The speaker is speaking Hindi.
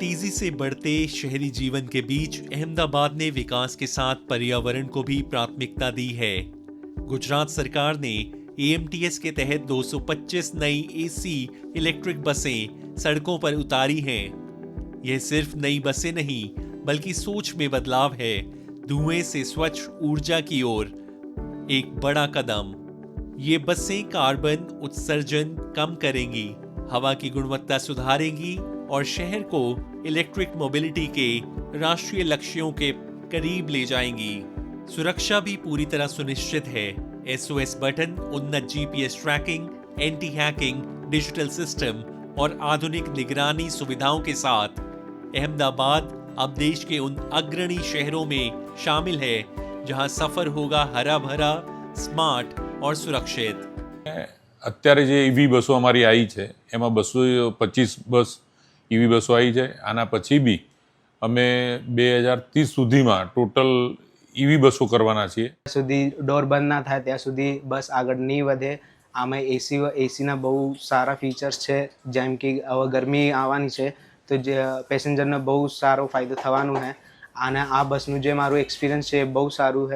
तेजी से बढ़ते शहरी जीवन के बीच अहमदाबाद ने विकास के साथ पर्यावरण को भी प्राथमिकता दी है। गुजरात सरकार ने एएमटीएस के तहत 225 नई एसी इलेक्ट्रिक बसें सड़कों पर उतारी हैं। यह सिर्फ नई बसें नहीं, बल्कि सोच में बदलाव है, धुएं से स्वच्छ ऊर्जा की ओर एक बड़ा कदम। ये बसें कार्बन उत्सर्जन कम करेंगी, हवा की गुणवत्ता सुधारेंगी और शहर को इलेक्ट्रिक मोबिलिटी के राष्ट्रीय लक्ष्यों के करीब ले जाएंगी। सुरक्षा भी पूरी तरह सुनिश्चित है। एसओएस बटन, उन्नत GPS tracking, anti hacking, digital system और आधुनिक निगरानी सुविधाओं के साथ अहमदाबाद अब देश के उन अग्रणी शहरों में शामिल है जहां सफर होगा हरा भरा, स्मार्ट और सुरक्षित। અત્યારે જે ઈવી બસો અમારી આવી છે એમાં 225 બસ ઈવી બસો આવી છે. આના પછી બી અમે 2030 સુધીમાં ટોટલ ઈવી બસો કરવાના છીએ. સુધી ડોર બંધ ના થાય ત્યાં સુધી બસ આગળ નહીં વધે. આમાં એસીના બહુ સારા ફીચર્સ છે, જેમ કે હવે ગરમી આવવાની છે તો જે પેસેન્જરને બહુ સારો ફાયદો થવાનો છે. અને આ બસનું જે મારું એક્સપિરિયન્સ છે એ બહુ સારું છે.